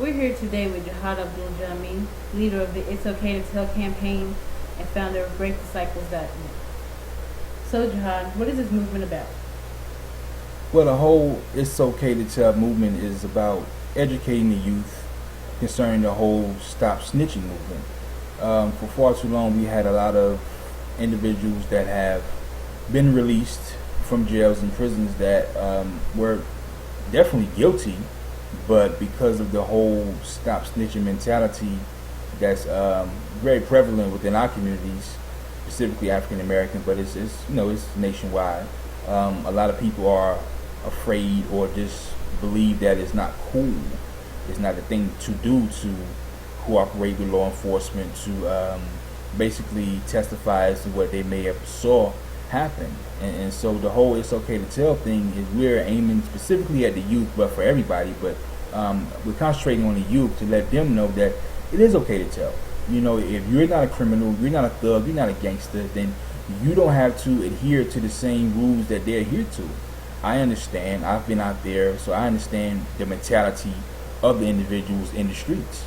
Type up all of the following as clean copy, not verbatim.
We're here today with Jihad, leader of the It's Okay to Tell campaign and founder of BreakTheCycles.net. So, Jihad, what is this movement about? Well, the whole It's Okay to Tell movement is about educating the youth concerning the whole Stop Snitching movement. For far too long, we had a lot of individuals that have been released from jails and prisons that were definitely guilty, but because of the whole Stop Snitching mentality that's very prevalent within our communities, specifically African American, but it's nationwide. A lot of people are afraid or just believe that it's not cool. It's not the thing to do to cooperate with law enforcement, to basically testify as to what they may have saw happen. And so the whole It's Okay to Tell thing is we're aiming specifically at the youth, but for everybody. But we're concentrating on the youth to let them know that it is okay to tell. You know, if you're not a criminal, you're not a thug, you're not a gangster, then you don't have to adhere to the same rules that they adhere to. I understand. I've been out there, so I understand the mentality of the individuals in the streets.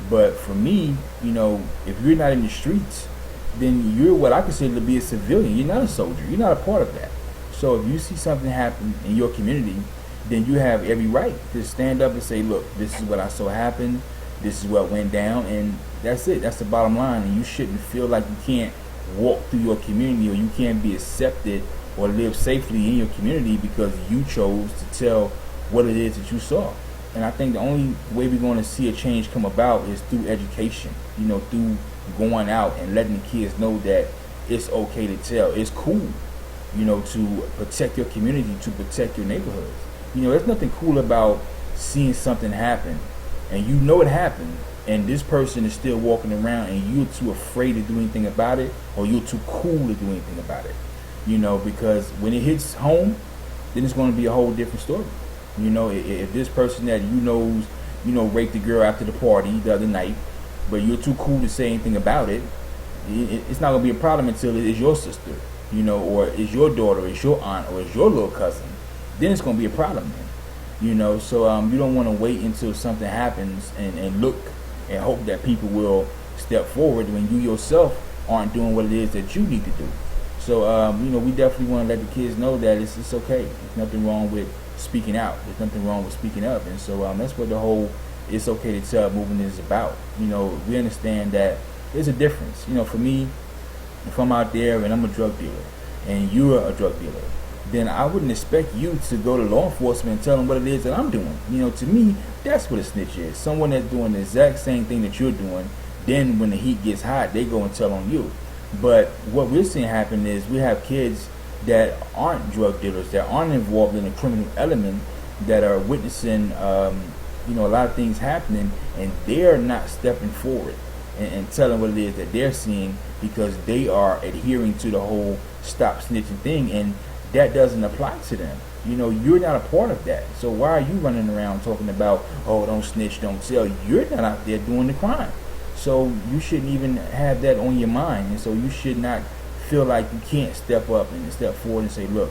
But for me, you know, if you're not in the streets, then you're what I consider to be a civilian. You're not a soldier. You're not a part of that. So if you see something happen in your community, then you have every right to stand up and say, look, this is what I saw happen. This is what went down. And that's it. That's the bottom line. And you shouldn't feel like you can't walk through your community or you can't be accepted or live safely in your community because you chose to tell what it is that you saw. And I think the only way we're going to see a change come about is through education, you know, through going out and letting the kids know that it's okay to tell. It's cool, you know, to protect your community, to protect your neighborhoods. You know, there's nothing cool about seeing something happen and you know it happened and this person is still walking around and you're too afraid to do anything about it or you're too cool to do anything about it. You know, because when it hits home, then it's going to be a whole different story. You know, if this person that raped the girl after the party the other night, but you're too cool to say anything about it, it's not going to be a problem until it is your sister, you know, or it's your daughter, it's your aunt, or it's your little cousin. Then it's going to be a problem then, you know. So you don't want to wait until something happens and look and hope that people will step forward when you yourself aren't doing what it is that you need to do. So, you know, we definitely want to let the kids know that it's okay. There's nothing wrong with speaking out. There's nothing wrong with speaking up. And so that's what the whole It's Okay to Tell movement is about. You know, we understand that there's a difference. You know, for me, if I'm out there and I'm a drug dealer and you're a drug dealer, then I wouldn't expect you to go to law enforcement and tell them what it is that I'm doing. You know, to me, that's what a snitch is. Someone that's doing the exact same thing that you're doing, then when the heat gets hot, they go and tell on you. But what we're seeing happen is we have kids that aren't drug dealers, that aren't involved in a criminal element, that are witnessing, you know, a lot of things happening, and they're not stepping forward and telling what it is that they're seeing because they are adhering to the whole Stop Snitching thing, and that doesn't apply to them. You know, you're not a part of that. So why are you running around talking about, oh, don't snitch, don't tell? You're not out there doing the crime. So you shouldn't even have that on your mind. And so you should not feel like you can't step up and step forward and say, look,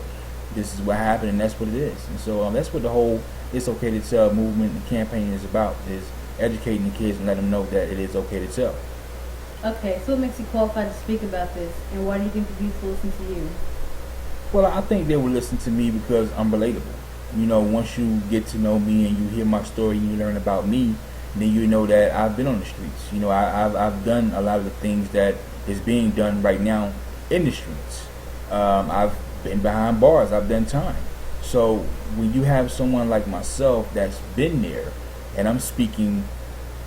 this is what happened and that's what it is. And so that's what the whole It's Okay to Tell movement and campaign is about, is educating the kids and letting them know that it is okay to tell. Okay, so what makes you qualified to speak about this, and why do you think the youth will listen to you? Well, I think they will listen to me because I'm relatable. You know, once you get to know me and you hear my story and you learn about me, then you know that I've been on the streets. You know, I've done a lot of the things that is being done right now in the streets. I've been behind bars. I've done time. So when you have someone like myself that's been there, and I'm speaking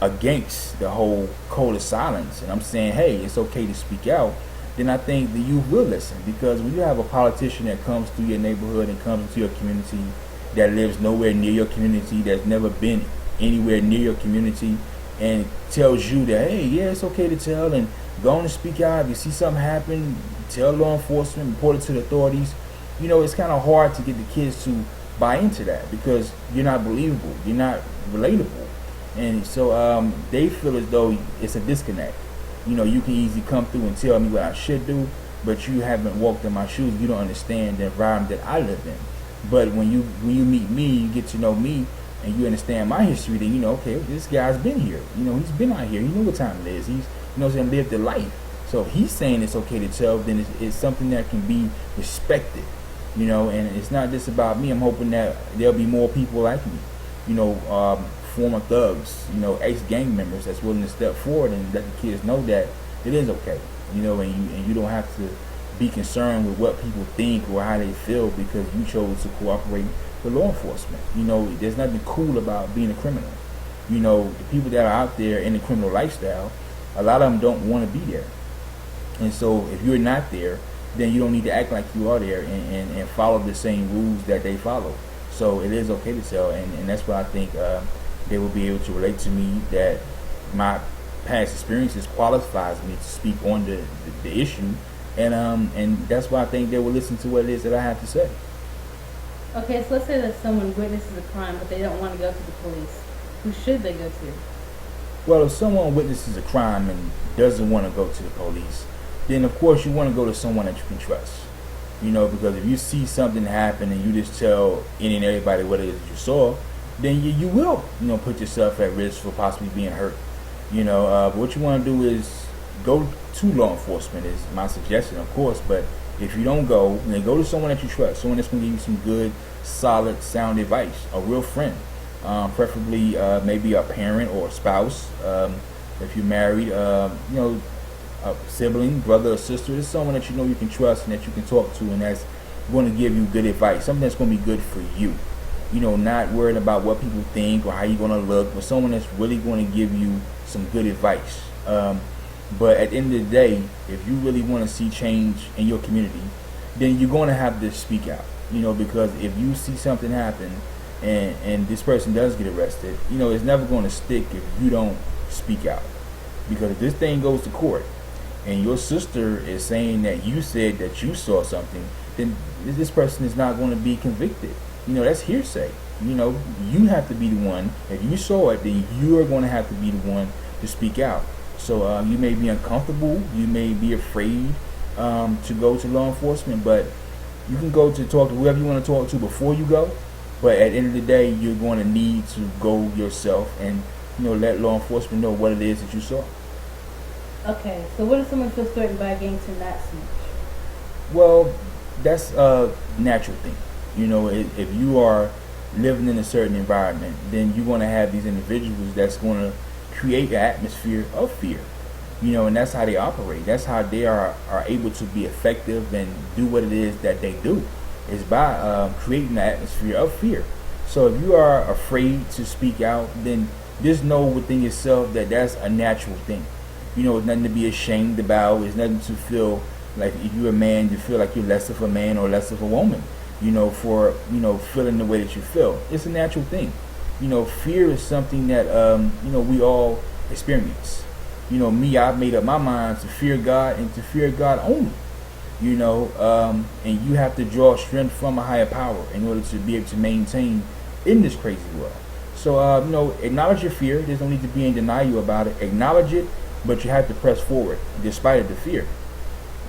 against the whole code of silence, and I'm saying, hey, it's okay to speak out, then I think the youth will listen. Because when you have a politician that comes through your neighborhood and comes into your community, that lives nowhere near your community, that's never been anywhere near your community, and tells you that, hey, yeah, it's okay to tell, and go on and speak out. If you see something happen, tell law enforcement, report it to the authorities. You know, it's kind of hard to get the kids to buy into that because you're not believable, you're not relatable. And so they feel as though it's a disconnect. You know, you can easily come through and tell me what I should do, but you haven't walked in my shoes. You don't understand the environment that I live in. But when you meet me, you get to know me, and you understand my history, then you know, okay, this guy's been here. You know, he's been out here. You know what time it is. He's, you know, saying, lived the life. So if he's saying it's okay to tell, then it's something that can be respected. You know, and it's not just about me. I'm hoping that there'll be more people like me. You know, former thugs, you know, ex-gang members that's willing to step forward and let the kids know that it is okay. You know, and you don't have to be concerned with what people think or how they feel because you chose to cooperate with law enforcement. You know, there's nothing cool about being a criminal. You know, the people that are out there in the criminal lifestyle, a lot of them don't want to be there. And so if you're not there, then you don't need to act like you are there and follow the same rules that they follow. So it is okay to tell, and that's why I think they will be able to relate to me, that my past experiences qualifies me to speak on the issue, and that's why I think they will listen to what it is that I have to say. Okay, so let's say that someone witnesses a crime, but they don't want to go to the police. Who should they go to? Well, if someone witnesses a crime and doesn't want to go to the police, then of course you want to go to someone that you can trust. You know, because if you see something happen and you just tell any and everybody what it is you saw, then you will, you know, put yourself at risk for possibly being hurt. You know, but what you want to do is go to law enforcement is my suggestion, of course. But if you don't go, then go to someone that you trust, someone that's going to give you some good, solid, sound advice, a real friend, preferably maybe a parent or a spouse. If you're married, you know, a sibling, brother or sister, is someone that you know you can trust and that you can talk to, and that's going to give you good advice, something that's going to be good for you. You know, not worried about what people think or how you're going to look, but someone that's really going to give you some good advice. But at the end of the day, if you really want to see change in your community, then you're going to have to speak out. You know, because if you see something happen and this person does get arrested, you know, it's never going to stick if you don't speak out. Because if this thing goes to court and your sister is saying that you said that you saw something, then this person is not going to be convicted. You know, that's hearsay. You know, you have to be the one. If you saw it, then you are going to have to be the one to speak out. So you may be uncomfortable, you may be afraid to go to law enforcement, but you can go to talk to whoever you want to talk to before you go. But at the end of the day, you're going to need to go yourself and, you know, let law enforcement know what it is that you saw. Okay, so what if someone feels threatened by a gang to not snitch? Well, that's a natural thing. You know, if you are living in a certain environment, then you're going to have these individuals that's going to create an atmosphere of fear. You know, and that's how they operate. That's how they are able to be effective and do what it is that they do, is by creating an atmosphere of fear. So if you are afraid to speak out, then just know within yourself that that's a natural thing. You know, it's nothing to be ashamed about. It's nothing to feel like if you're a man, you feel like you're less of a man or less of a woman, you know, for, you know, feeling the way that you feel. It's a natural thing. You know, fear is something that, you know, we all experience. You know, me, I've made up my mind to fear God and to fear God only. You know, and you have to draw strength from a higher power in order to be able to maintain in this crazy world. So, you know, acknowledge your fear. There's no need to be in denial about it. Acknowledge it, but you have to press forward despite of the fear.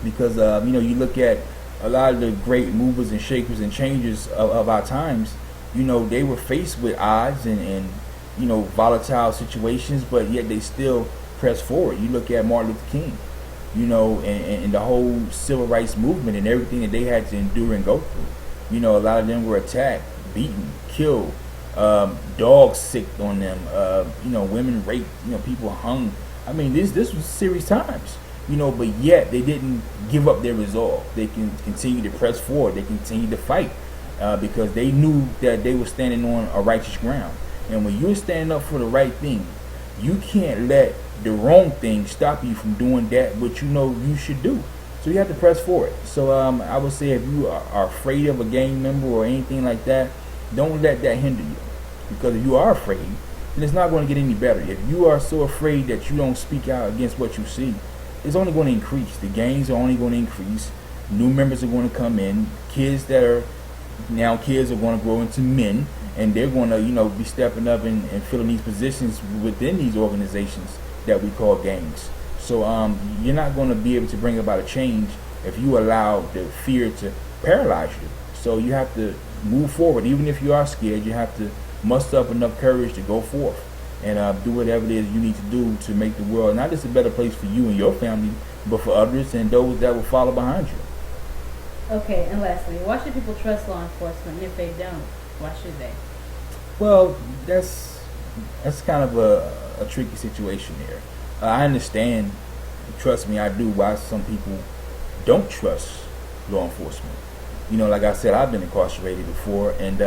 Because, you know, you look at a lot of the great movers and shakers and changers of our times, you know, they were faced with odds and you know, volatile situations, but yet they still press forward. You look at Martin Luther King, you know, and the whole civil rights movement and everything that they had to endure and go through. You know, a lot of them were attacked, beaten, killed, dogs sicked on them, you know, women raped, you know, people hung. I mean, this was serious times, you know, but yet they didn't give up their resolve. They can continue to press forward. They continue to fight because they knew that they were standing on a righteous ground. And when you're standing up for the right thing, you can't let the wrong thing stop you from doing that what you know you should do. So you have to press forward. So I would say if you are afraid of a gang member or anything like that, don't let that hinder you. Because if you are afraid, then it's not going to get any better. If you are so afraid that you don't speak out against what you see, it's only going to increase. The gangs are only going to increase. New members are going to come in. Kids are going to grow into men, and they're going to, you know, be stepping up and filling these positions within these organizations that we call gangs. So you're not going to be able to bring about a change if you allow the fear to paralyze you. So you have to move forward. Even if you are scared, you have to muster up enough courage to go forth and do whatever it is you need to do to make the world not just a better place for you and your family, but for others and those that will follow behind you. Okay, and lastly, why should people trust law enforcement? And if they don't, why should they? Well, that's kind of a tricky situation there. I understand, trust me, I do, why some people don't trust law enforcement. You know, like I said, I've been incarcerated before, and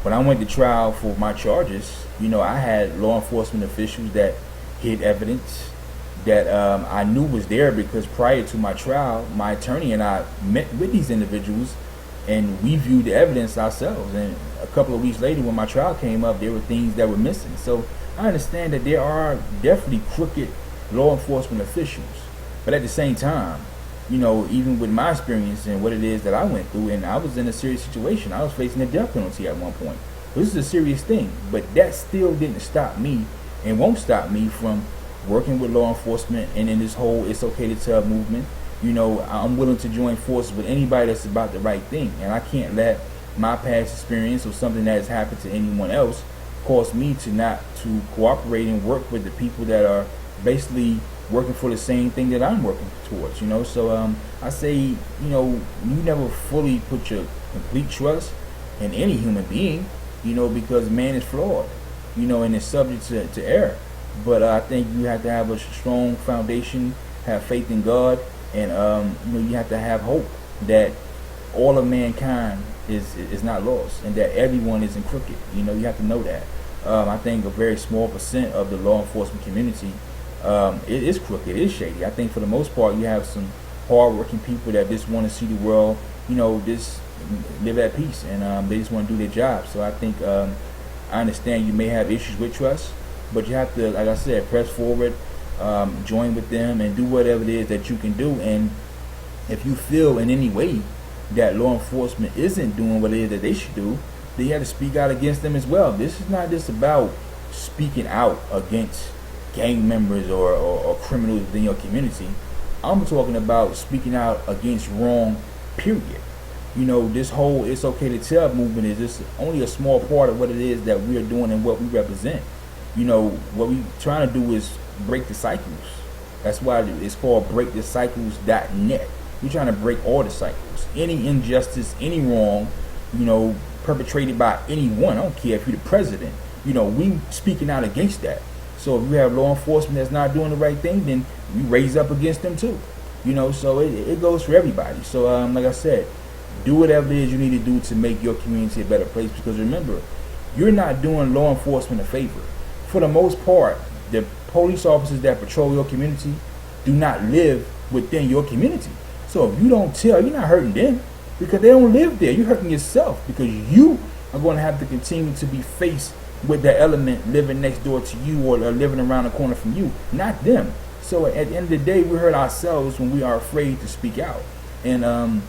when I went to trial for my charges, you know, I had law enforcement officials that hid evidence that I knew was there because prior to my trial, my attorney and I met with these individuals and we viewed the evidence ourselves. And a couple of weeks later, when my trial came up, there were things that were missing. So I understand that there are definitely crooked law enforcement officials. But at the same time, you know, even with my experience and what it is that I went through, and I was in a serious situation. I was facing a death penalty at one point. This is a serious thing, but that still didn't stop me and won't stop me from working with law enforcement and in this whole It's Okay to Tell movement. You know, I'm willing to join forces with anybody that's about the right thing, and I can't let my past experience or something that has happened to anyone else cause me to not to cooperate and work with the people that are basically working for the same thing that I'm working towards, you know. So I say, you know, you never fully put your complete trust in any human being, you know, because man is flawed, you know, and is subject to error. But I think you have to have a strong foundation, have faith in God, and you know, you have to have hope that all of mankind is not lost and that everyone isn't crooked. You know, you have to know that. I think a very small percent of the law enforcement community it is crooked, it is shady. I think for the most part you have some hard-working people that just want to see the world, you know, just live at peace, and they just want to do their job. So I think I understand you may have issues with trust, but you have to, like I said, press forward, join with them, and do whatever it is that you can do. And if you feel in any way that law enforcement isn't doing what it is that they should do, then you have to speak out against them as well. This is not just about speaking out against gang members or criminals within your community. I'm talking about speaking out against wrong, period. You know, this whole It's Okay to Tell movement is just only a small part of what it is that we are doing and what we represent. You know, what we trying to do is break the cycles. That's why it's called breakthecycles.net. We're trying to break all the cycles. Any injustice, any wrong, you know, perpetrated by anyone, I don't care if you're the president, you know, we speaking out against that. So if you have law enforcement that's not doing the right thing, then we raise up against them too. You know, so it goes for everybody. So like I said, do whatever it is you need to do to make your community a better place, because remember, you're not doing law enforcement a favor. For the most part, the police officers that patrol your community do not live within your community. So if you don't tell, you're not hurting them because they don't live there. You're hurting yourself because you are going to have to continue to be faced with the element living next door to you or living around the corner from you, not them. So at the end of the day, we hurt ourselves when we are afraid to speak out. And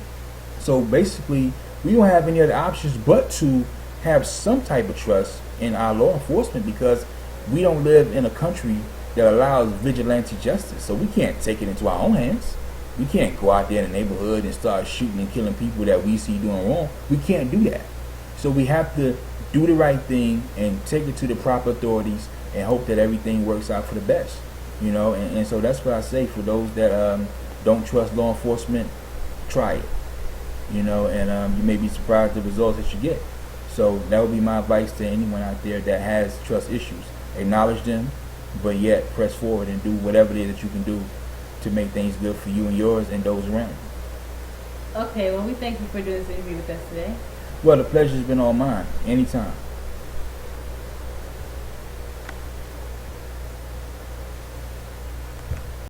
so basically, we don't have any other options but to have some type of trust in our law enforcement, because we don't live in a country that allows vigilante justice. So we can't take it into our own hands. We can't go out there in the neighborhood and start shooting and killing people that we see doing wrong. We can't do that. So we have to do the right thing and take it to the proper authorities and hope that everything works out for the best. You know, and so that's what I say for those that don't trust law enforcement, try it. You know, and you may be surprised at the results that you get. So that would be my advice to anyone out there that has trust issues. Acknowledge them, but yet press forward and do whatever it is that you can do to make things good for you and yours and those around you. Okay, well, we thank you for doing this interview with us today. Well, the pleasure's been all mine. Anytime.